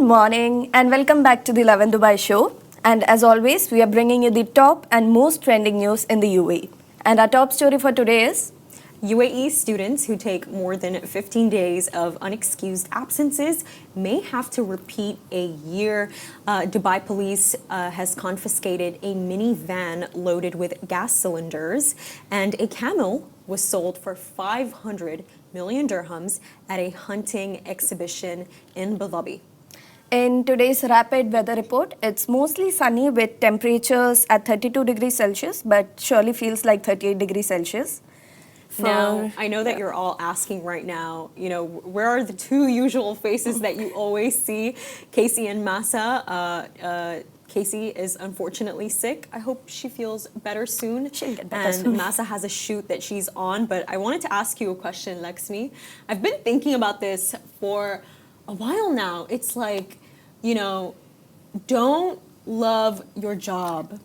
morning and welcome back to the Lovin Dubai show. And as always, we are bringing you the top and most trending news in the UAE. And our top story for today is UAE students who take more than 15 days of unexcused absences may have to repeat a year. Dubai police has confiscated a minivan loaded with gas cylinders, and a camel was sold for 500 million dirhams at a hunting exhibition in Abu Dhabi. in today's rapid weather report. It's mostly sunny with temperatures at 32 degrees Celsius, but surely feels like 38 degrees Celsius. Now, I know that you're all asking right now, where are the two usual faces that you always see, Casey and Masa? Casey is unfortunately sick. I hope she feels better soon. She'll get better and soon. Masa has a shoot that she's on, but I wanted to ask you a question, Lakshmi. I've been thinking about this for a while now. It's like, don't love your job.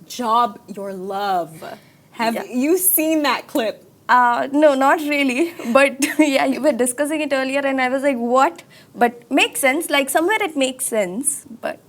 Job your love. Have you seen that clip? No, not really. But yeah, you were discussing it earlier and I was like, what? But makes sense. Like somewhere it makes sense. But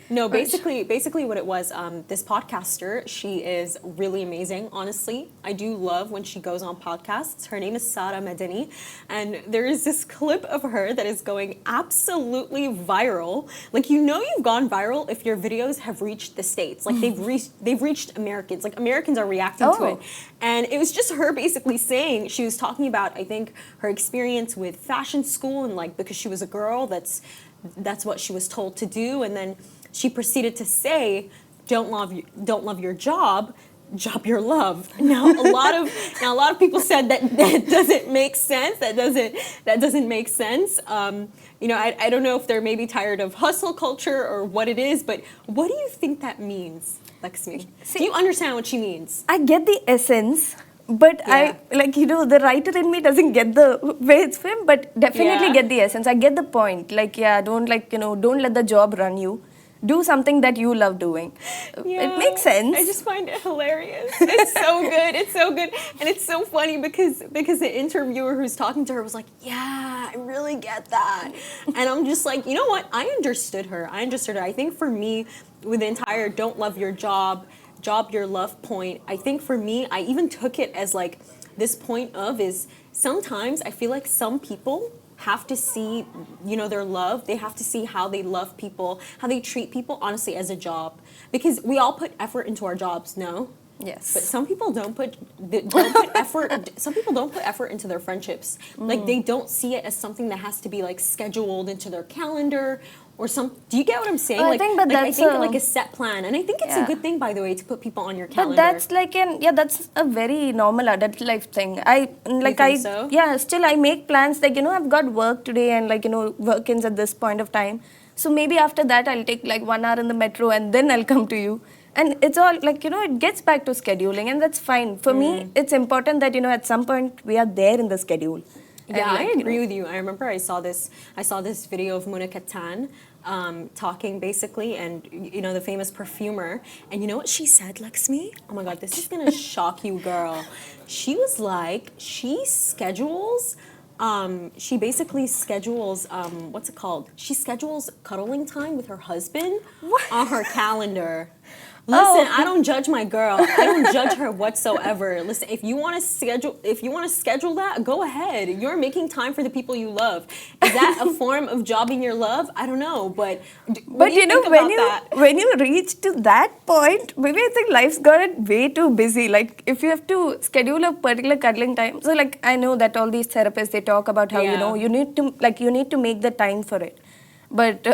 no, basically what it was, this podcaster, she is really amazing, honestly. I do love when she goes on podcasts. Her name is Sara Madani, and there is this clip of her that is going absolutely viral. Like, you've gone viral if your videos have reached the States. Like, they've reached Americans. Like, Americans are reacting to it. And it was just her basically saying, she was talking about, I think, her experience with fashion school, and like, because she was a girl, that's what she was told to do. And then she proceeded to say, don't love your job your love. Now a lot of people said that doesn't make sense. That doesn't make sense. I don't know if they're maybe tired of hustle culture or what it is, but what do you think that means, Lakshmi? Do you understand what she means? I get the essence. But Yeah. the writer in me doesn't get the way it's filmed, but definitely get the essence. I get the point. Don't let the job run you. Do something that you love doing. Yeah, it makes sense. I just find it hilarious. It's so good. It's so good. And it's so funny because the interviewer who's talking to her was like, yeah, I really get that. And I'm just like, you know what? I understood her. I think for me, with the entire don't love your job your love point, I think for me, I even took it as like this point of is sometimes I feel like some people have to see, their love. They have to see how they love people, how they treat people, honestly, as a job. Because we all put effort into our jobs, no? Yes. But some people don't put effort. Some people don't put effort into their friendships. Like they don't see it as something that has to be like scheduled into their calendar or some. Do you get what I'm saying? I think like a set plan, and I think it's a good thing, by the way, to put people on your calendar. But that's that's a very normal adult life thing. So? Yeah, still I make plans like I've got work today and work ends at this point of time. So maybe after that I'll take like 1 hour in the metro and then I'll come to you. And it's all it gets back to scheduling, and that's fine. For me, it's important that at some point we are there in the schedule. Yeah, I agree with you. I remember I saw this video of Muna Katan talking basically, and the famous perfumer, and you know what she said, Lakshmi? Oh my God, this is gonna shock you, girl. She was like, she basically schedules, what's it called? She schedules cuddling time with her husband on her calendar. Listen, I don't judge my girl. I don't judge her whatsoever. Listen, if you want to schedule that, go ahead. You're making time for the people you love. Is that a form of jobbing your love? I don't know, but when you reach to that point, maybe I think life's got way too busy. Like if you have to schedule a particular cuddling time, so like I know that all these therapists, they talk about how you need to make the time for it, but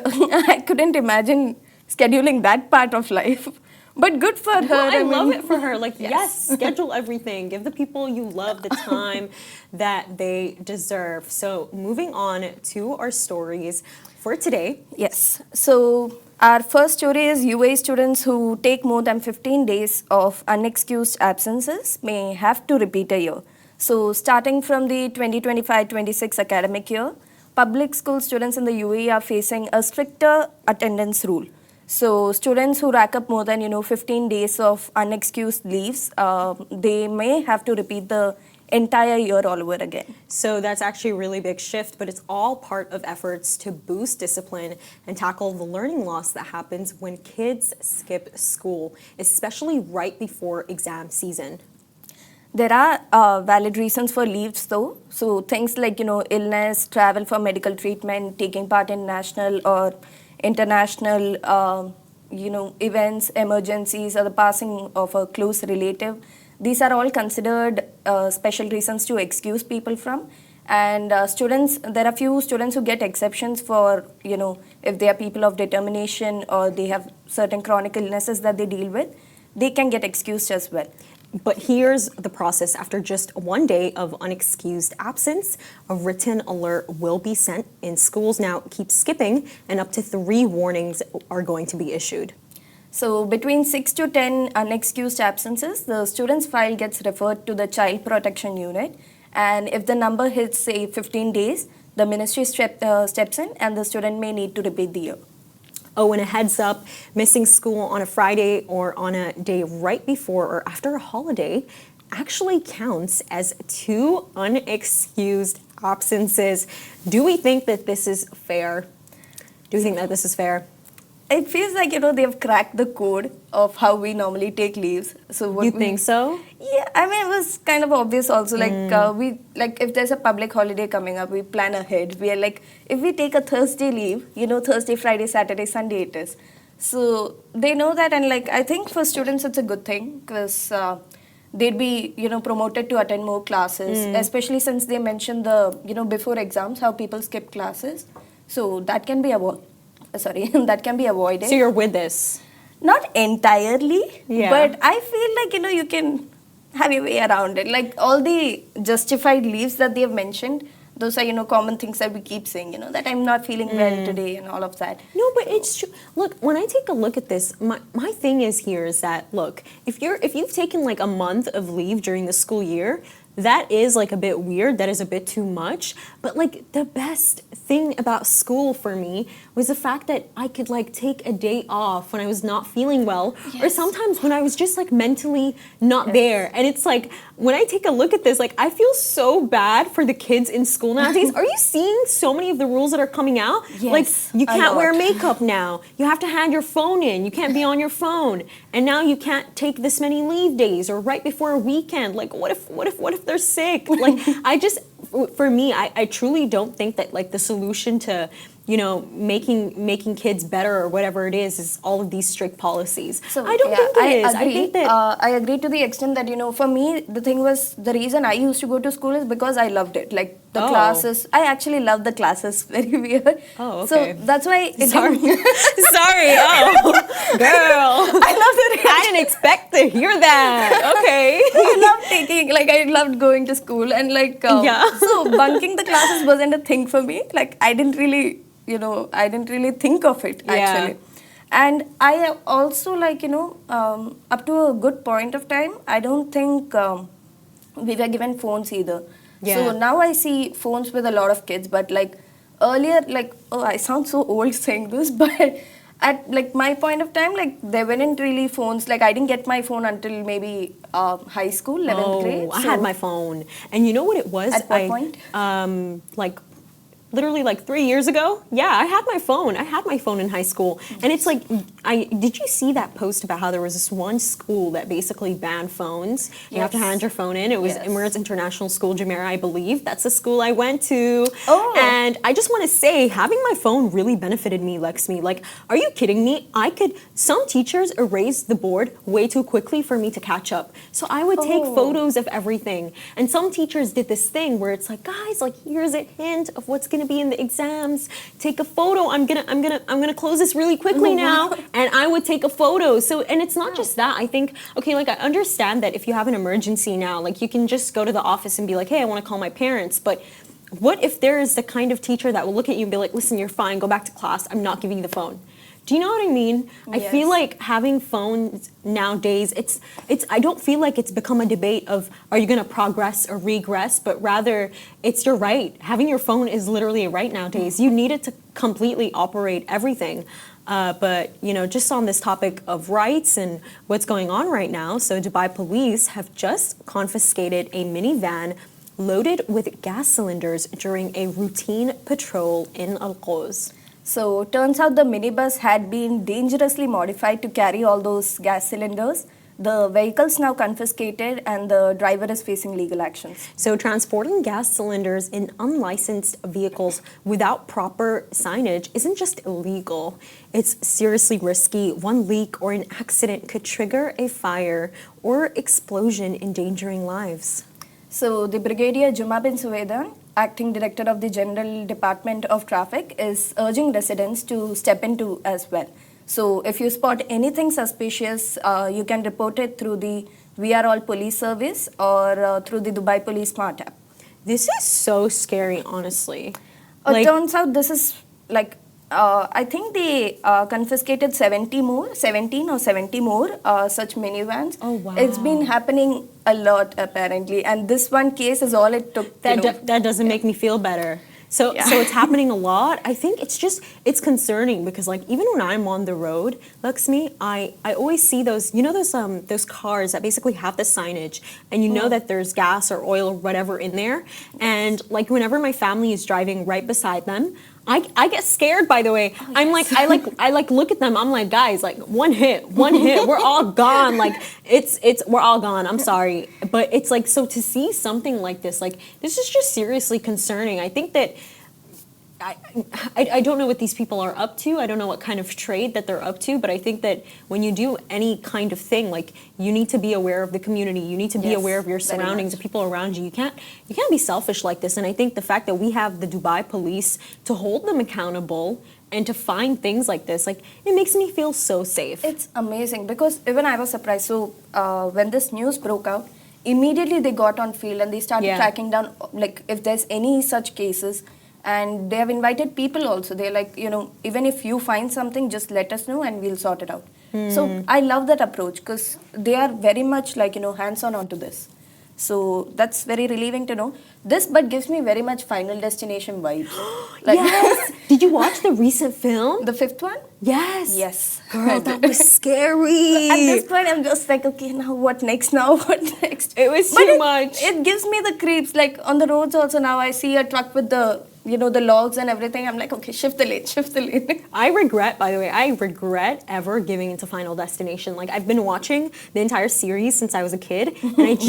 I couldn't imagine scheduling that part of life. But good for her. I love it for her. Like, yes, schedule everything. Give the people you love the time that they deserve. So moving on to our stories for today. Yes. So our first story is UAE students who take more than 15 days of unexcused absences may have to repeat a year. So starting from the 2025-26 academic year, public school students in the UAE are facing a stricter attendance rule. So students who rack up more than 15 days of unexcused leaves, they may have to repeat the entire year all over again. So that's actually a really big shift, but it's all part of efforts to boost discipline and tackle the learning loss that happens when kids skip school, especially right before exam season. There are valid reasons for leaves though. So things like, illness, travel for medical treatment, taking part in national or international, events, emergencies, or the passing of a close relative. These are all considered special reasons to excuse people from. And there are few students who get exceptions for, if they are people of determination or they have certain chronic illnesses that they deal with, they can get excused as well. But here's the process. After just 1 day of unexcused absence, a written alert will be sent. In schools now keep skipping, and up to 3 warnings are going to be issued. So between 6 to 10 unexcused absences, the student's file gets referred to the Child Protection Unit. And if the number hits, say, 15 days, the ministry steps in and the student may need to repeat the year. Oh, and a heads up, missing school on a Friday or on a day right before or after a holiday actually counts as 2 unexcused absences. Do we think that this is fair? Do you think that this is fair? It feels like, they've cracked the code of how we normally take leaves. So what you think so? Yeah, I mean, it was kind of obvious also. If there's a public holiday coming up, we plan ahead. We are like, if we take a Thursday leave, Thursday, Friday, Saturday, Sunday it is. So they know that, and I think for students it's a good thing because they'd be, promoted to attend more classes, especially since they mentioned before exams, how people skip classes. So that can be that can be avoided. So you're with this? Not entirely, yeah. But I feel like, you can have your way around it. Like all the justified leaves that they have mentioned, those are, common things that we keep saying, that I'm not feeling well today and all of that. No, but it's true. Look, when I take a look at this, my thing is look, if you've taken like a month of leave during the school year, that is like a bit weird. That is a bit too much. But like the best thing about school for me was the fact that I could like take a day off when I was not feeling well, or sometimes when I was just like mentally not there. And it's like when I take a look at this, like I feel so bad for the kids in school nowadays. Are you seeing so many of the rules that are coming out? Yes, like you can't wear makeup now. You have to hand your phone in. You can't be on your phone. And now you can't take this many leave days or right before a weekend. Like what if they're sick? Like for me, I truly don't think that like the solution to making kids better or whatever it is all of these strict policies. So I don't think it is. Agree. I think that I agree to the extent that for me the thing was the reason I used to go to school is because I loved it. Like the classes, I actually love the classes. Very weird. Oh, okay. So that's why. Sorry. Sorry. Oh, girl. I love it. I didn't expect to hear that. Okay. I loved going to school and so bunking the classes wasn't a thing for me. Like I didn't really think of it actually. And I also up to a good point of time, I don't think we were given phones either. So now I see phones with a lot of kids, but earlier, I sound so old saying this, but at my point of time, there weren't really phones. I didn't get my phone until maybe high school, 11th grade. I had my phone, and you know what it was? At what point? Literally 3 years ago. Yeah, I had my phone. I had my phone in high school. And it's did you see that post about how there was this one school that basically banned phones? You have to hand your phone in. It was Emirates International School, Jumeirah, I believe. That's the school I went to. Oh. And I just want to say, having my phone really benefited me, Lakshmi. Are you kidding me? Some teachers erased the board way too quickly for me to catch up. So I would take photos of everything. And some teachers did this thing where it's guys, here's a hint of what's going to be in the exams. Take a photo. I'm gonna close this really quickly now, and I would take a photo. So, and it's not just that. I think I understand that if you have an emergency now, you can just go to the office and be like, hey, I want to call my parents. But what if there is the kind of teacher that will look at you and be like, listen, you're fine. Go back to class. I'm not giving you the phone. Do you know what I mean? I feel like having phones nowadays, I don't feel like it's become a debate of are you going to progress or regress, but rather it's your right. Having your phone is literally a right nowadays. You need it to completely operate everything. But, just on this topic of rights and what's going on right now, so Dubai police have just confiscated a minivan loaded with gas cylinders during a routine patrol in Quoz. So turns out the minibus had been dangerously modified to carry all those gas cylinders. The vehicle's now confiscated and the driver is facing legal actions. So transporting gas cylinders in unlicensed vehicles without proper signage isn't just illegal, it's seriously risky. One leak or an accident could trigger a fire or explosion, endangering lives. So the Brigadier Juma bin Suwedan, acting director of the General Department of Traffic, is urging residents to step into as well. So if you spot anything suspicious, you can report it through the We Are All Police service or through the Dubai Police Smart app. This is so scary, honestly. It turns out this is I think they confiscated 17 or 70 more such minivans. Oh, wow. It's been happening a lot apparently, and this one case is all it took. That doesn't make me feel better. So it's happening a lot. I think it's concerning because even when I'm on the road, Lakshmi, I always see those those cars that basically have the signage and that there's gas or oil or whatever in there, and whenever my family is driving right beside them, I get scared, by the way. Oh, yes. I look at them, I'm like, guys, one hit, we're all gone. We're all gone. I'm sorry. But it's so to see something like this is just seriously concerning. I think that I don't know what these people are up to. I don't know what kind of trade that they're up to, but I think that when you do any kind of thing, you need to be aware of the community. You need to be aware of your surroundings, the people around you. You can't be selfish like this. And I think the fact that we have the Dubai police to hold them accountable and to find things like this, it makes me feel so safe. It's amazing because even I was surprised. So when this news broke out, immediately they got on field and they started tracking down if there's any such cases. And they have invited people also. They're even if you find something, just let us know and we'll sort it out. So I love that approach because they are very much hands-on onto this. So that's very relieving to know. This but gives me very much Final Destination vibes. Yes! Did you watch the recent film? The fifth one? Yes. Yes. Girl, that was scary. At this point, I'm just okay, now what next? It was too much. It gives me the creeps. On the roads also now, I see a truck with the the logs and everything. I'm okay, shift the lane. I regret, by the way, ever giving into Final Destination. I've been watching the entire series since I was a kid. And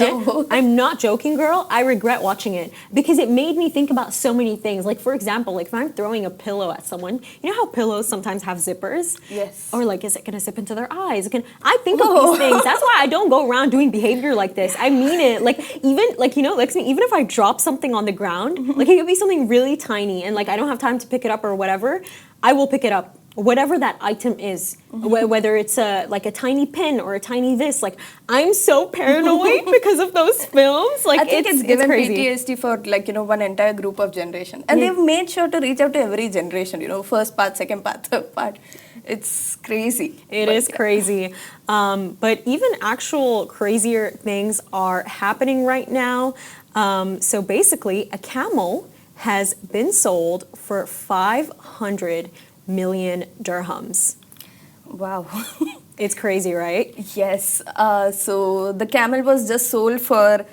I'm not joking, girl. I regret watching it because it made me think about so many things. For example, if I'm throwing a pillow at someone, you know how pillows sometimes have zippers? Yes. Or is it going to zip into their eyes? I think of these things. That's why I don't go around doing behavior like this. I mean it. Even if I drop something on the ground, it could be something really tiny and I don't have time to pick it up or whatever, I will pick it up. Whatever that item is, whether it's a tiny pin or a tiny this, I'm so paranoid because of those films. I think it's given crazy. PTSD for one entire group of generation, and they've made sure to reach out to every generation. First part, second part, third part. It's crazy. It is crazy. But even actual crazier things are happening right now. So basically, a camel has been sold for 500 million dirhams. Wow. It's crazy, right? Yes. So the camel was just sold for,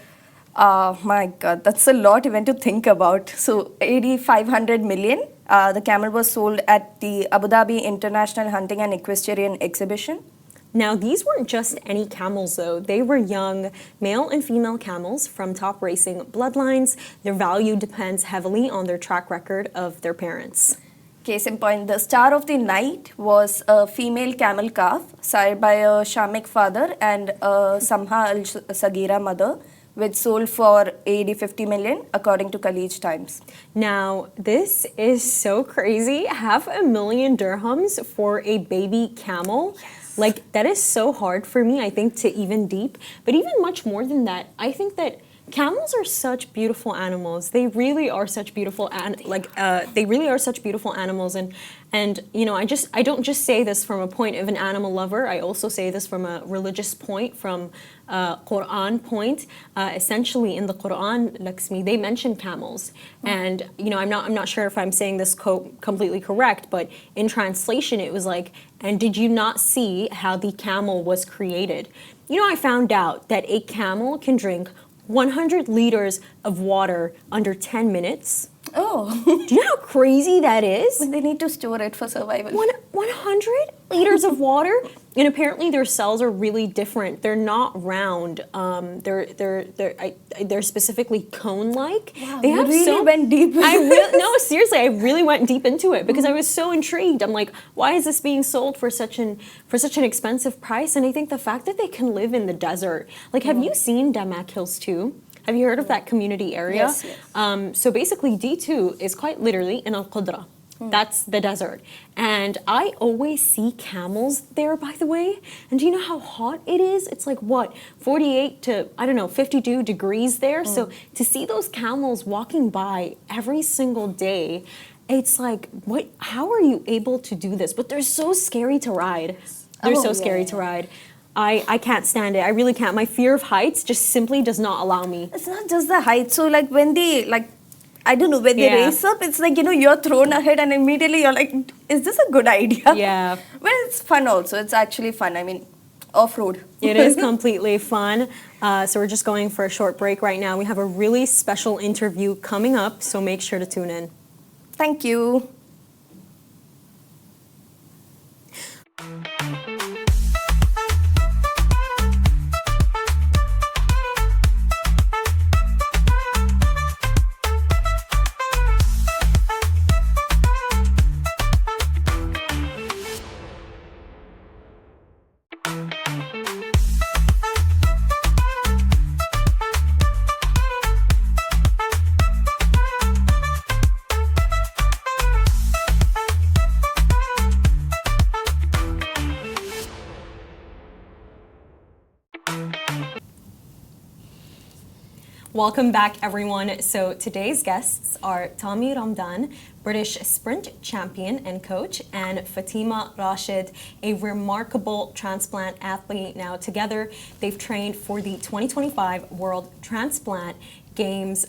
my God, that's a lot even to think about. So AED500 million. The camel was sold at the Abu Dhabi International Hunting and Equestrian Exhibition. Now, these weren't just any camels, though. They were young male and female camels from top racing bloodlines. Their value depends heavily on their track record of their parents. Case in point, the star of the night was a female camel calf, sired by a Shamik father and a Samha al-Sagira mother, which sold for AED 50 million, according to Khalij Times. Now, this is so crazy. 500,000 dirhams for a baby camel. Yes. That is so hard for me, I think, to even deep. But even much more than that, I think that Camels are such beautiful animals. They really are such beautiful they really are such beautiful animals, and you know, I don't just say this from a point of an animal lover. I also say this from a religious point, from Quran point. Essentially, in the Quran, Laxmi, they mention camels, and you know, I'm not sure if I'm saying this completely correct, but in translation, it was like, and did you not see how the camel was created? You know, I found out that a camel can drink 100 liters of water under 10 minutes. Oh. Do you know how crazy that is? But they need to store it for survival. 100 liters of water, and apparently their cells are really different. They're not round. They're specifically cone-like. Wow, they you have really went deep. No, seriously, I really went deep into it because I was so intrigued. I'm like, why is this being sold for such an expensive price? And I think the fact that they can live in the desert. Like, have you seen Damak Hills 2? Have you heard of that community area? Yes, yes. So basically, D2 is quite literally in Al-Qudra. That's the desert. And I always see camels there, by the way. And do you know how hot it is? It's like, what, 48 to, I don't know, 52 degrees there? So to see those camels walking by every single day, it's like, what? How are you able to do this? But they're so scary to ride. They're so scary to ride. I can't stand it. I really can't. My fear of heights just simply does not allow me. It's not just the height. So like when they I don't know, when they race up, it's like, you know, you're thrown ahead and immediately you're like, is this a good idea? Yeah. Well, it's fun also. It's actually fun. I mean, off-road. It is completely fun. So we're just going for a short break right now. We have a really special interview coming up, so make sure to tune in. Thank you. Welcome back, everyone. So today's guests are Tommy Ramdhan, British sprint champion and coach, and Fatima Rashid, a remarkable transplant athlete. Now, together, they've trained for the 2025 World Transplant Games,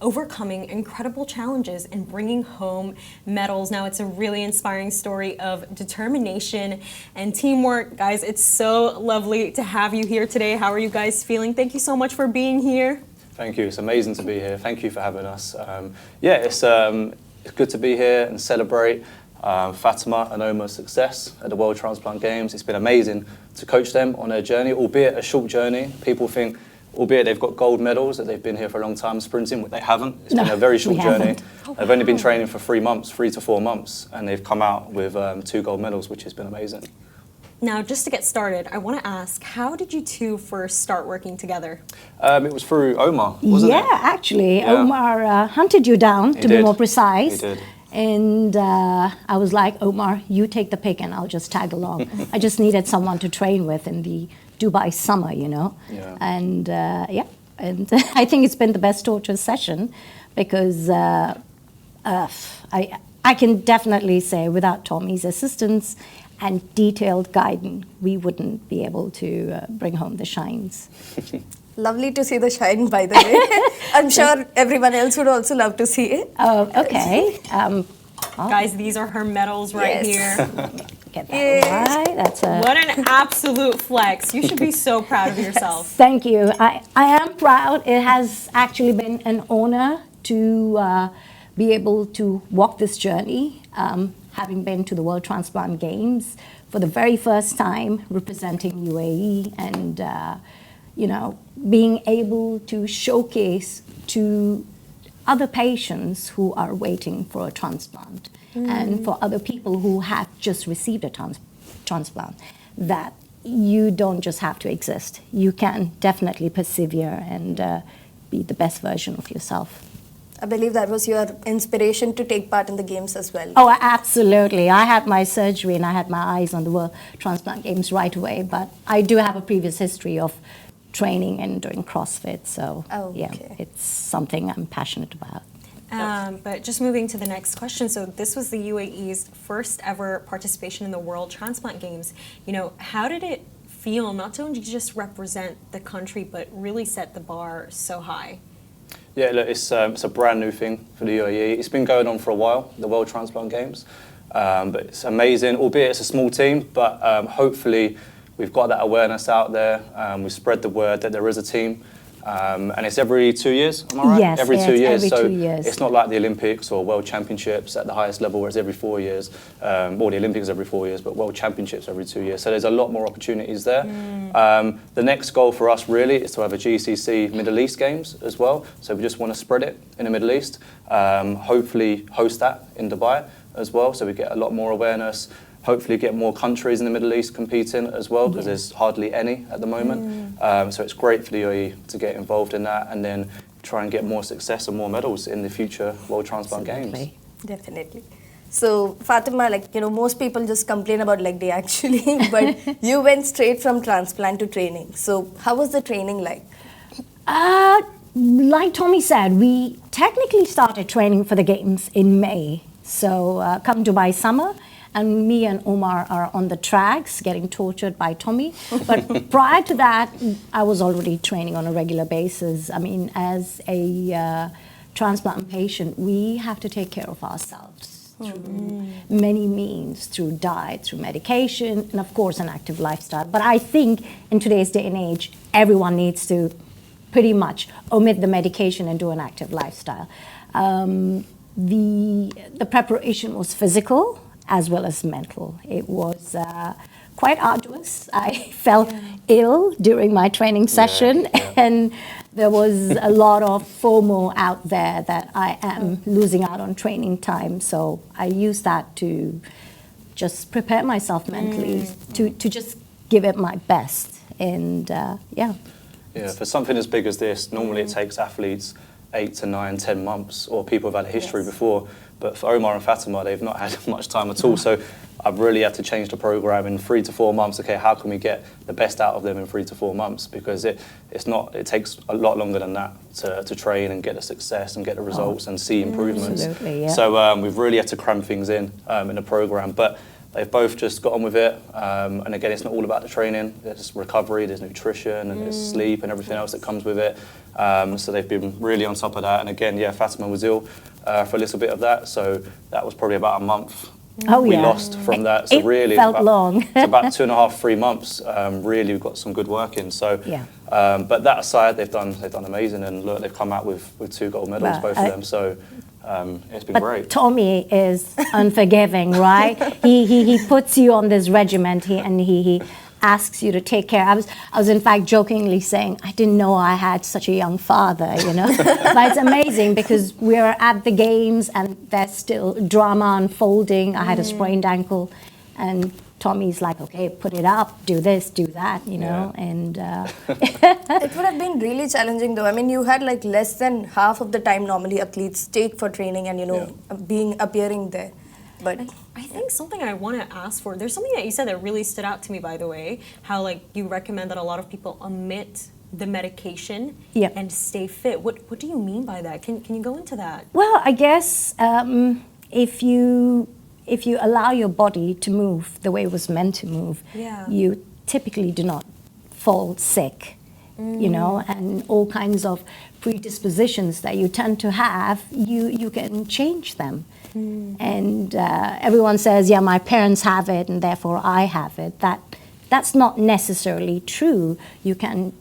overcoming incredible challenges and bringing home medals. Now, it's a really inspiring story of determination and teamwork. Guys, it's so lovely to have you here today. How are you guys feeling? Thank you so much for being here. Thank you. It's amazing to be here. Thank you for having us. It's good to be here and celebrate Fatima and Omar's success at the World Transplant Games. It's been amazing to coach them on their journey, albeit a short journey. People think, albeit they've got gold medals, that they've been here for a long time sprinting, but they haven't. It's been a very short journey. They've only been training for 3 months, 3 to 4 months, and they've come out with 2 gold medals, which has been amazing. Now, just to get started, I want to ask, how did you two first start working together? It was through Omar, wasn't it? Actually, Omar hunted you down, to be more precise. He did. And I was like, Omar, you take the pick and I'll just tag along. I just needed someone to train with in the Dubai summer, you know. Yeah. And and I think it's been the best torturous session because I can definitely say without Tommy's assistance and detailed guidance, we wouldn't be able to bring home the shines. Lovely to see the shine, by the way. I'm sure everyone else would also love to see it. Oh, okay. Guys, these are her medals right here. Get that right. That's a. What an absolute flex. You should be so proud of yourself. Thank you. I am proud. It has actually been an honor to be able to walk this journey, having been to the World Transplant Games for the very first time, representing UAE, and being able to showcase to other patients who are waiting for a transplant and for other people who have just received a transplant that you don't just have to exist. You can definitely persevere and be the best version of yourself. I believe that was your inspiration to take part in the games as well. Oh, absolutely. I had my surgery and I had my eyes on the World Transplant Games right away, but I do have a previous history of training and doing CrossFit. So Oh, yeah, okay. it's something I'm passionate about. But just moving to the next question. So this was the UAE's first ever participation in the World Transplant Games. You know, how did it feel not to only just represent the country, but really set the bar so high? Yeah, look, it's a brand new thing for the UAE. It's been going on for a while, the World Transplant Games, but it's amazing, albeit it's a small team, but hopefully we've got that awareness out there. We've spread the word that there is a team, and it's every 2 years, am I right? Yes, every yeah, 2 it's years. every So 2 years. it's not like the Olympics or World Championships at the highest level where it's every 4 years, or the Olympics every 4 years, but World Championships every 2 years. So there's a lot more opportunities there. The next goal for us really is to have a GCC Middle East Games as well. So we just want to spread it in the Middle East, hopefully host that in Dubai as well, so we get a lot more awareness. Hopefully get more countries in the Middle East competing as well, because there's hardly any at the moment. So it's great for the UAE to get involved in that and then try and get more success and more medals in the future World Transplant Games. Absolutely. Definitely. So Fatima, like, you know, most people just complain about leg day actually, but you went straight from transplant to training. So how was the training like? Like Tommy said, we technically started training for the games in May. So come Dubai summer, and me and Omar are on the tracks getting tortured by Tommy. But prior to that, I was already training on a regular basis. I mean, as a transplant patient, we have to take care of ourselves through many means, through diet, through medication, and of course an active lifestyle. But I think in today's day and age, everyone needs to pretty much omit the medication and do an active lifestyle. The preparation was physical as well as mental. It was quite arduous. I felt ill during my training session, and there was a lot of FOMO out there that I am losing out on training time. So I used that to just prepare myself mentally to just give it my best. And yeah, for something as big as this, normally it takes athletes 8 to 9, 10 months, or people have had a history before. But for Omar and Fatima, they've not had much time at all. So I've really had to change the program in 3 to 4 months. Okay, how can we get the best out of them in 3 to 4 months? Because it takes a lot longer than that to train and get the success and get the results and see improvements. Absolutely, yeah. So we've really had to cram things in the program. But they've both just got on with it. And again, it's not all about the training. There's recovery, there's nutrition, and there's sleep and everything else that comes with it. So they've been really on top of that. And again, Fatima was ill for a little bit of that. So that was probably about a month we lost from that. So it really, felt it's long. it's about 2.5, 3 months. Really, we've got some good work in. So, but that aside, they've done amazing. And look, they've come out with 2 gold medals, Well, both of them. So it's been but great. Tommy is unforgiving, right? He puts you on this regiment, he asks you to take care. I was in fact jokingly saying, I didn't know I had such a young father, you know. But it's amazing because we're at the games and there's still drama unfolding. I had a sprained ankle, and Tommy's like, okay, put it up, do this, do that, you know. And It would have been really challenging though. I mean, you had like less than half of the time normally athletes take for training and, you know, appearing there. But I think something I want to ask for, there's something that you said that really stood out to me, by the way, how like you recommend that a lot of people omit the medication and stay fit. What do you mean by that? Can you go into that? well, I guess if you allow your body to move the way it was meant to move, you typically do not fall sick, you know, and all kinds of predispositions that you tend to have, you can change them. And everyone says, yeah, my parents have it and therefore I have it. That's not necessarily true. You can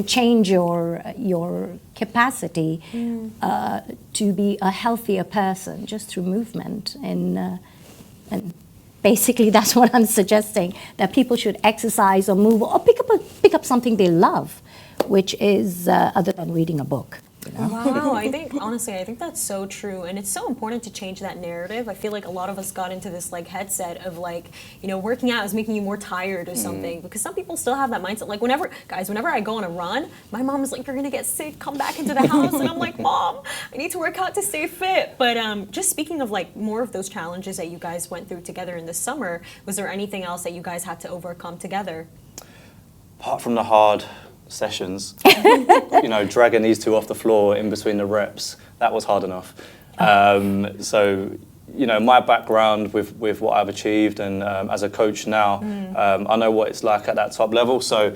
change your capacity to be a healthier person just through movement. And basically that's what I'm suggesting, that people should exercise or move or pick up something they love, which is other than reading a book. You know? Wow, I think that's so true, and it's so important to change that narrative. I feel like a lot of us got into this like headset of like, you know, working out is making you more tired or something, because some people still have that mindset. Like whenever I go on a run, my mom is like, you're gonna get sick, come back into the house, and I'm like, Mom, I need to work out to stay fit. But just speaking of like more of those challenges that you guys went through together in the summer, was there anything else that you guys had to overcome together? Apart from the hard sessions, dragging these two off the floor in between the reps, that was hard enough. So, my background with what I've achieved and as a coach now, I know what it's like at that top level. So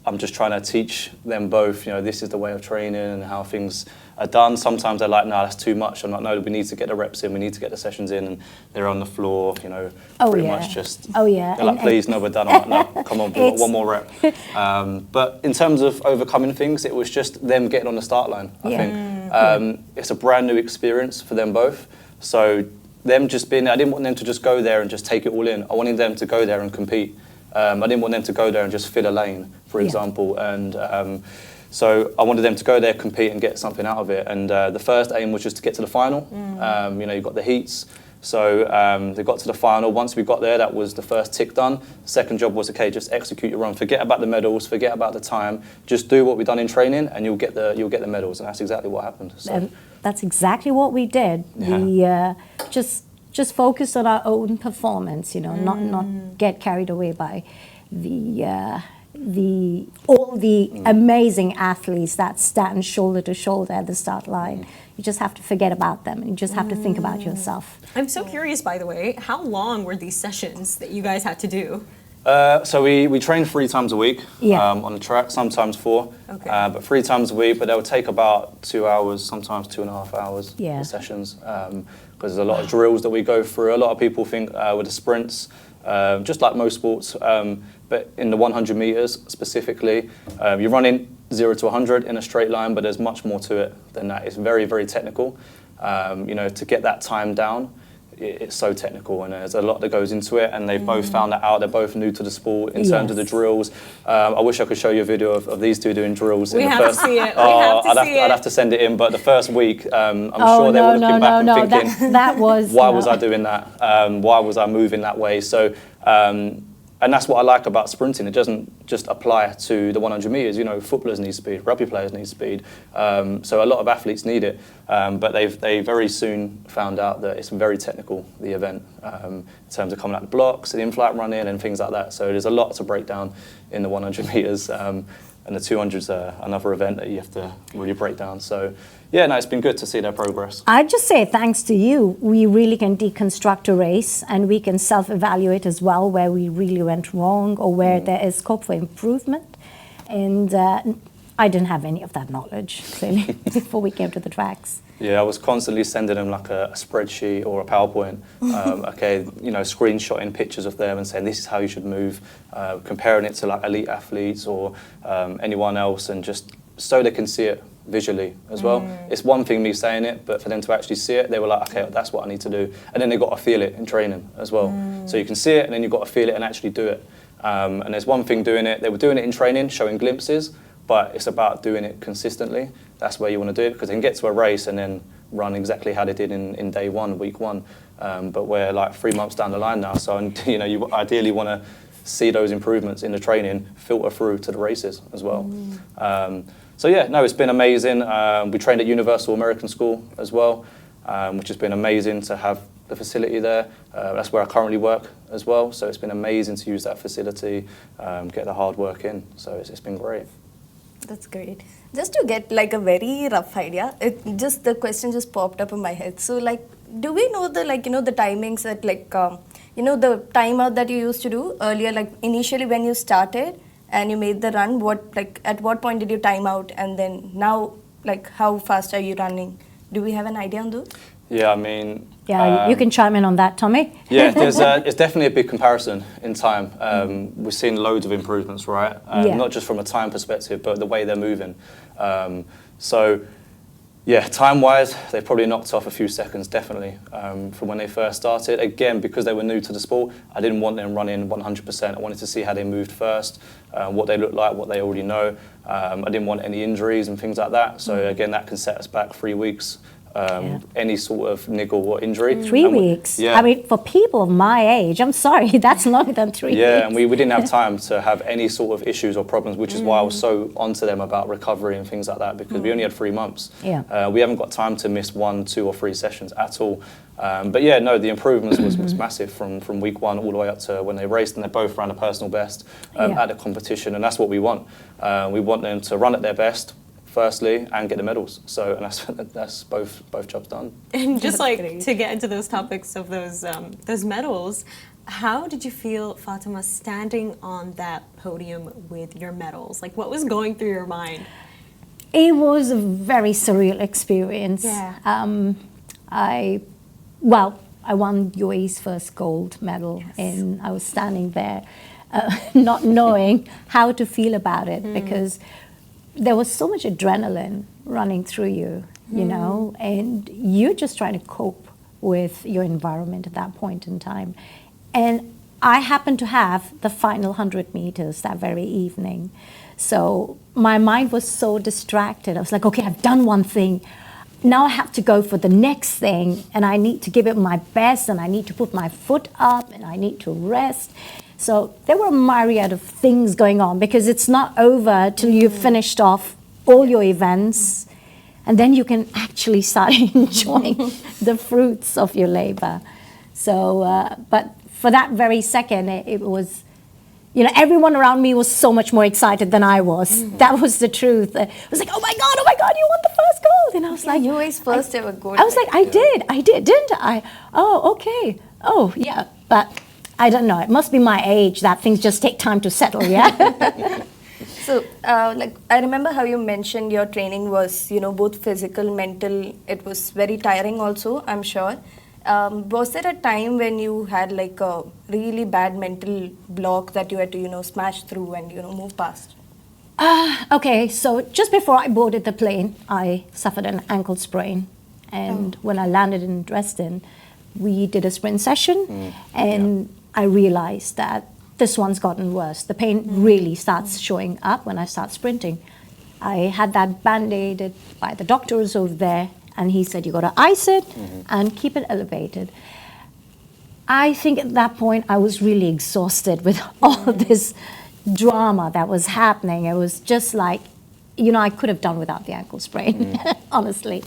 I'm just trying to teach them both, this is the way of training and how things are done. Sometimes they're like, no, that's too much. I'm like, no, we need to get the reps in, we need to get the sessions in, and they're on the floor, pretty much just, they're like, please, no, we're done. I'm like, no, come on, we've got one more rep. But in terms of overcoming things, it was just them getting on the start line, I think. It's a brand new experience for them both. So them just being, I didn't want them to just go there and just take it all in. I wanted them to go there and compete. I didn't want them to go there and just fill a lane, for example. And so I wanted them to go there, compete, and get something out of it. And the first aim was just to get to the final. You've got the heats. So they got to the final. Once we got there, that was the first tick done. Second job was, okay, just execute your run. Forget about the medals. Forget about the time. Just do what we've done in training, and you'll get the medals. And that's exactly what happened. So. And that's exactly what we did. Yeah. We just focused on our own performance. Not get carried away by all the amazing athletes that stand shoulder to shoulder at the start line. You just have to forget about them, and you just have to think about yourself. I'm so curious, by the way, how long were these sessions that you guys had to do? So we train 3 times a week on the track, sometimes 4, but 3 times a week. But they would take about 2 hours, sometimes 2.5 hours, the sessions, because there's a lot of drills that we go through. A lot of people think with the sprints, just like most sports, but in the 100 meters specifically, you're running 0 to 100 in a straight line, but there's much more to it than that. It's very, very technical. To get that time down, it's so technical, and there's a lot that goes into it, and they've both found that out. They're both new to the sport in terms of the drills. I wish I could show you a video of these two doing drills. We have to see it. I'd have to send it in, but the first week, I'm sure they were looking back and thinking, that was why was I doing that? Why was I moving that way? So, and that's what I like about sprinting. It doesn't just apply to the 100 meters. Footballers need speed, rugby players need speed. So a lot of athletes need it. But they very soon found out that it's very technical, the event, in terms of coming out the blocks, the in-flight running and things like that. So there's a lot to break down in the 100 meters. And the 200's another event that you have to really break down. So, it's been good to see their progress. I'd just say thanks to you, we really can deconstruct a race, and we can self-evaluate as well where we really went wrong or where there is scope for improvement. And I didn't have any of that knowledge, clearly, before we came to the tracks. Yeah, I was constantly sending them like a spreadsheet or a PowerPoint, screenshotting pictures of them and saying this is how you should move, comparing it to like elite athletes or anyone else, and just so they can see it visually as well. It's one thing me saying it, but for them to actually see it, they were like, okay, that's what I need to do. And then they got to feel it in training as well. So you can see it, and then you've got to feel it and actually do it. And there's one thing doing it, they were doing it in training, showing glimpses, but it's about doing it consistently. That's where you want to do it, because they can get to a race and then run exactly how they did in day 1, week 1. But we're like 3 months down the line now, so you ideally want to see those improvements in the training filter through to the races as well. It's been amazing. We trained at Universal American School as well, which has been amazing to have the facility there. That's where I currently work as well, so it's been amazing to use that facility, get the hard work in, so it's been great. That's great. Just to get like a very rough idea, the question just popped up in my head. So do we know the the timings that the timeout that you used to do earlier, like initially when you started and you made the run, at what point did you time out, and then now how fast are you running? Do we have an idea on those? Yeah, I mean... you can chime in on that, Tommy. Yeah, it's definitely a big comparison in time. We've seen loads of improvements, right? Not just from a time perspective, but the way they're moving. Time-wise, they've probably knocked off a few seconds, definitely, from when they first started. Again, because they were new to the sport, I didn't want them running 100%. I wanted to see how they moved first, what they look like, what they already know. I didn't want any injuries and things like that. So again, that can set us back 3 weeks any sort of niggle or injury. 3 weeks. Yeah. I mean, for people of my age, I'm sorry, that's longer than 3 weeks. Yeah, and we didn't have time to have any sort of issues or problems, which is why I was so onto them about recovery and things like that, because we only had 3 months. Yeah. We haven't got time to miss 1, 2 or 3 sessions at all. But yeah, no, the improvements was massive from week 1 all the way up to when they raced, and they both ran a personal best at the competition, and that's what we want. We want them to run at their best, firstly, and get the medals. So, and that's both jobs done. And just like to get into those topics of those medals, how did you feel, Fatima, standing on that podium with your medals? Like, what was going through your mind? It was a very surreal experience. Yeah. I won UAE's first gold medal, and I was standing there not knowing how to feel about it, because there was so much adrenaline running through you, you know, and you're just trying to cope with your environment at that point in time. And I happened to have the final 100 meters that very evening. So my mind was so distracted. I was like, okay, I've done one thing. Now I have to go for the next thing, and I need to give it my best, and I need to put my foot up, and I need to rest. So there were a myriad of things going on, because it's not over till you've finished off all your events, and then you can actually start enjoying the fruits of your labor. So, but for that very second, it was, you know, everyone around me was so much more excited than I was. That was the truth. It was like, oh my God, you won the first gold. And I was like, UAE's first ever gold. I was like, I did, didn't I? Oh, okay. Oh, yeah. But I don't know. It must be my age that things just take time to settle, yeah? So, like, I remember how you mentioned your training was, you know, both physical, mental. It was very tiring also, I'm sure. Was there a time when you had like a really bad mental block that you had to, you know, smash through and, you know, move past? Okay, so just before I boarded the plane, I suffered an ankle sprain. And when I landed in Dresden, we did a sprint session, and I realized that this one's gotten worse. The pain really starts showing up when I start sprinting. I had that band-aided by the doctors over there, and he said, you got to ice it and keep it elevated. I think at that point I was really exhausted with all this drama that was happening. It was just like, you know, I could have done without the ankle sprain, honestly.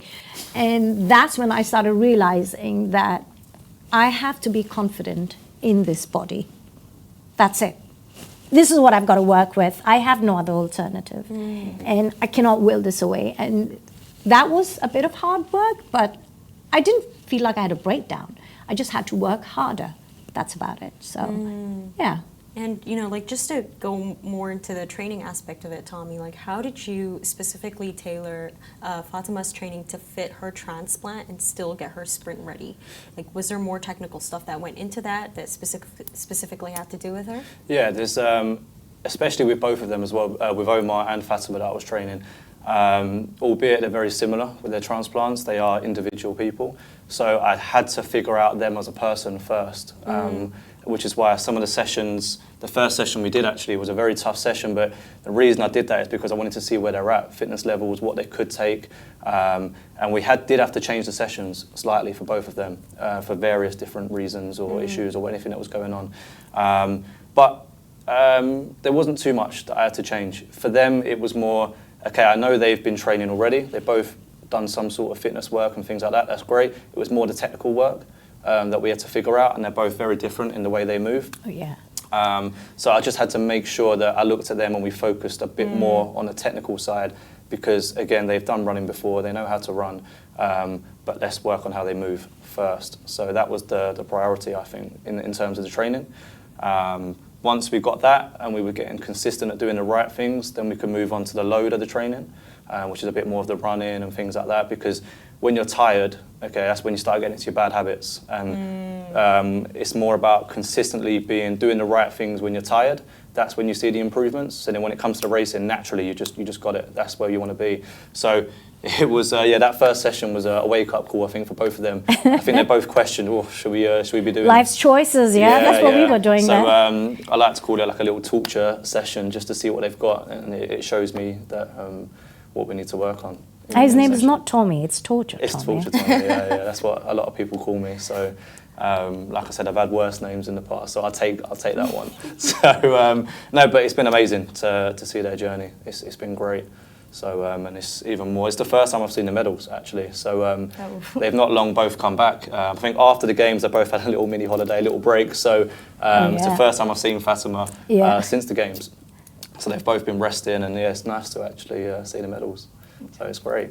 And that's when I started realizing that I have to be confident in this body. That's it. This is what I've got to work with. I have no other alternative. And I cannot will this away. And that was a bit of hard work, but I didn't feel like I had a breakdown. I just had to work harder. That's about it. So, yeah. And, you know, like, just to go more into the training aspect of it, Tommy, like, how did you specifically tailor Fatima's training to fit her transplant and still get her sprint ready? Like, was there more technical stuff that went into that specifically had to do with her? Yeah, there's, especially with both of them as well, with Omar and Fatima that I was training, albeit they're very similar with their transplants, they are individual people. So I had to figure out them as a person first, which is why some of the sessions, the first session we did actually was a very tough session, but the reason I did that is because I wanted to see where they're at, fitness levels, what they could take, and we did have to change the sessions slightly for both of them for various different reasons or issues or anything that was going on. But there wasn't too much that I had to change. For them, it was more, okay, I know they've been training already. They've both done some sort of fitness work and things like that. That's great. It was more the technical work that we had to figure out, and they're both very different in the way they move. Oh, yeah. So I just had to make sure that I looked at them and we focused a bit more on the technical side because, again, they've done running before. They know how to run, but let's work on how they move first. So that was the priority, I think, in terms of the training. Once we got that and we were getting consistent at doing the right things, then we could move on to the load of the training, which is a bit more of the running and things like that, because when you're tired, okay, that's when you start getting into your bad habits. And it's more about consistently doing the right things when you're tired. That's when you see the improvements. And then when it comes to racing, naturally, you just got it. That's where you want to be. So it was, that first session was a wake-up call, I think, for both of them. I think they both questioned, should we be doing Life's choices, that's what we were doing so, then. I like to call it like a little torture session just to see what they've got, and it shows me that what we need to work on His name is not Tommy, it's Torture It's Tommy. Torture Tommy, yeah. That's what a lot of people call me. So, like I said, I've had worse names in the past, so I'll take that one. So, no, but it's been amazing to see their journey. It's been great. So, and it's even more. It's the first time I've seen the medals, actually. So, they've not long both come back. I think after the games, they both had a little mini holiday, a little break. So, it's the first time I've seen Fatima since the games. So they've both been resting, and yeah, it's nice to actually see the medals. So it's great.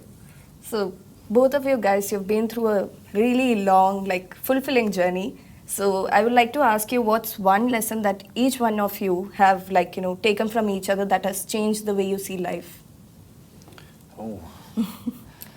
So both of you guys, you've been through a really long, like fulfilling journey. So I would like to ask you, what's one lesson that each one of you have, like, you know, taken from each other that has changed the way you see life? Oh.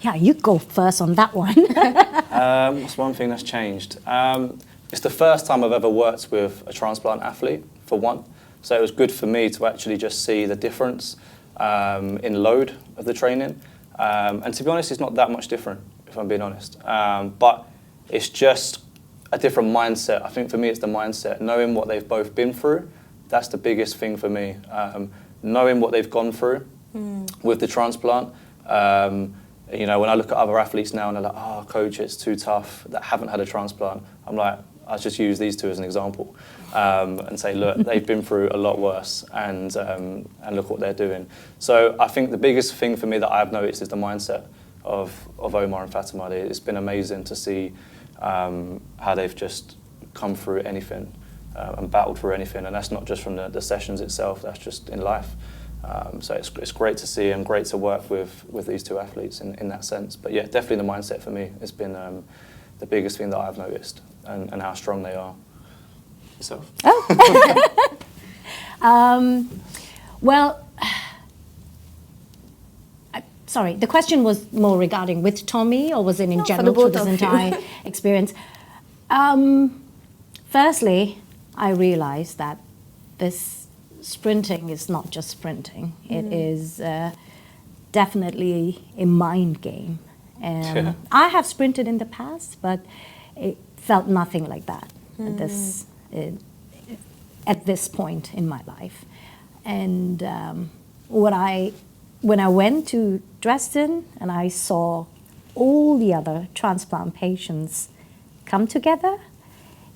Yeah, you go first on that one. What's one thing that's changed? It's the first time I've ever worked with a transplant athlete, for one. So it was good for me to actually just see the difference in load of the training. And to be honest, it's not that much different, if I'm being honest. But it's just a different mindset. I think for me, it's the mindset. Knowing what they've both been through, that's the biggest thing for me. Knowing what they've gone through with the transplant. You know, when I look at other athletes now and they're like, oh, coach, it's too tough, that haven't had a transplant. I'm like, I'll just use these two as an example and say, look, they've been through a lot worse and look what they're doing. So I think the biggest thing for me that I've noticed is the mindset of Omar and Fatima. It's been amazing to see how they've just come through anything and battled through anything. And that's not just from the sessions itself, that's just in life. So it's great to see and great to work with these two athletes in that sense. But yeah, definitely the mindset for me has been the biggest thing that I've noticed and how strong they are. Yourself? Well, sorry, the question was more regarding with Tommy, or was it in general through this entire experience? Firstly, I realized that this sprinting is not just sprinting. It is definitely a mind game. I have sprinted in the past, but it felt nothing like that at this point in my life. And when I went to Dresden and I saw all the other transplant patients come together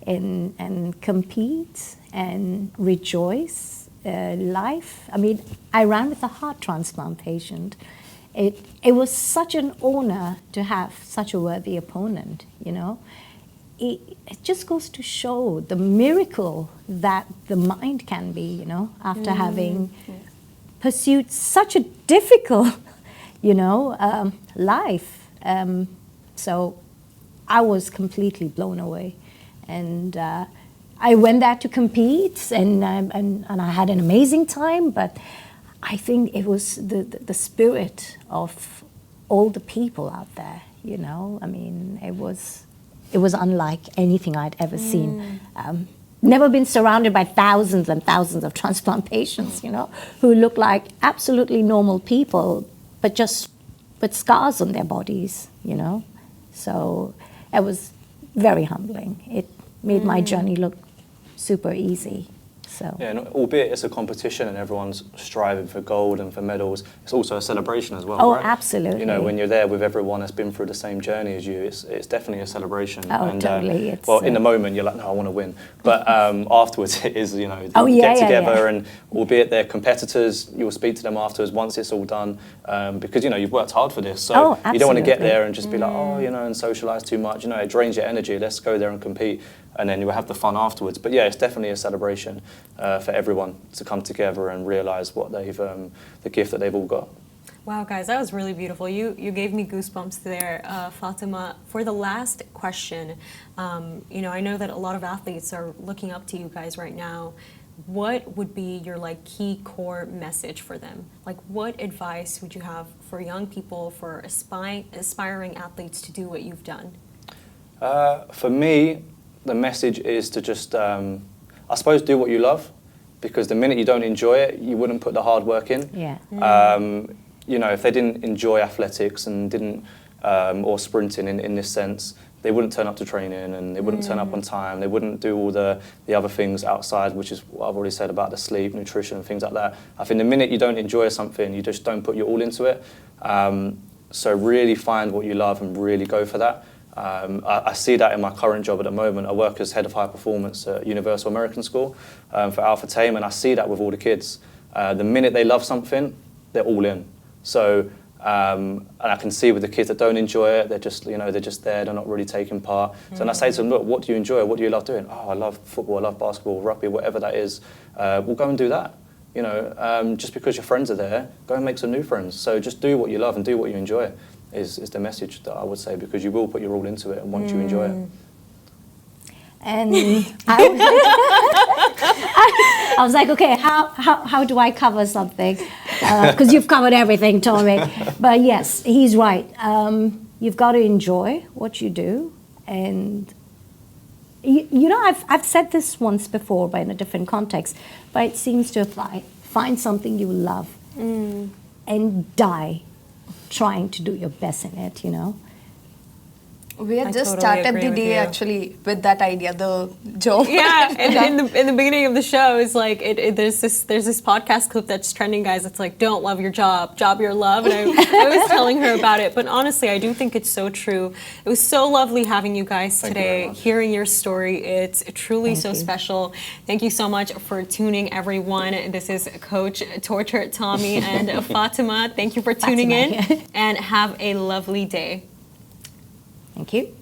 and compete and rejoice life. I mean, I ran with a heart transplant patient. It was such an honor to have such a worthy opponent, you know. It just goes to show the miracle that the mind can be, you know, after having pursued such a difficult, you know, life. So I was completely blown away. And I went there to compete, and I had an amazing time, but I think it was the spirit of all the people out there, you know. I mean, it was unlike anything I'd ever seen. Never been surrounded by thousands and thousands of transplant patients, you know, who look like absolutely normal people, but just with scars on their bodies, you know. So it was very humbling. It made my journey look super easy. So. Yeah, and albeit it's a competition and everyone's striving for gold and for medals, it's also a celebration as well, oh, right? Oh, absolutely. You know, when you're there with everyone that's been through the same journey as you, it's definitely a celebration. Oh, and, totally. Well, in the moment, you're like, no, I want to win. But afterwards, it is, you know, get together and albeit they're competitors, you'll speak to them afterwards once it's all done because, you know, you've worked hard for this. So you don't want to get there and just be like, oh, you know, and socialise too much. You know, it drains your energy. Let's go there and compete. And then you'll have the fun afterwards. But yeah, it's definitely a celebration for everyone to come together and realise what they've, the gift that they've all got. Wow, guys, that was really beautiful. You gave me goosebumps there, Fatima. For the last question, you know, I know that a lot of athletes are looking up to you guys right now. What would be your like key core message for them? Like, what advice would you have for young people, for aspiring athletes to do what you've done? For me, the message is to just, I suppose, do what you love, because the minute you don't enjoy it, you wouldn't put the hard work in. Yeah. You know, if they didn't enjoy athletics and didn't, or sprinting in this sense, they wouldn't turn up to training and they wouldn't turn up on time. They wouldn't do all the other things outside, which is what I've already said about the sleep, nutrition, and things like that. I think the minute you don't enjoy something, you just don't put your all into it. So really find what you love and really go for that. I see that in my current job at the moment. I work as head of high performance at Universal American School for Alpha Tame, and I see that with all the kids. The minute they love something, they're all in. So, and I can see with the kids that don't enjoy it, they're just there, they're not really taking part. So then I say to them, look, what do you enjoy? What do you love doing? Oh, I love football, I love basketball, rugby, whatever that is. We'll go and do that. Just because your friends are there, go and make some new friends. So just do what you love and do what you enjoy is the message that I would say, because you will put your all into it and once you enjoy it. And I was like, okay, how do I cover something? Because you've covered everything, Tommy. But yes, he's right. You've got to enjoy what you do. And, I've said this once before, but in a different context, but it seems to apply. Find something you love and die trying to do your best in it, We had I just totally started agree the with day you. actually with that idea, the joke. Yeah, and in the beginning of the show, it's like there's this podcast clip that's trending, guys. It's like, don't love your job your love. And I was telling her about it, but honestly, I do think it's so true. It was so lovely having you guys Thank you very today, much. hearing your story. It's truly Thank you. special. Thank you so much for tuning, everyone. This is Coach Torture Tommy and Fatima. Thank you for tuning Fatima, in, and have a lovely day. Thank you.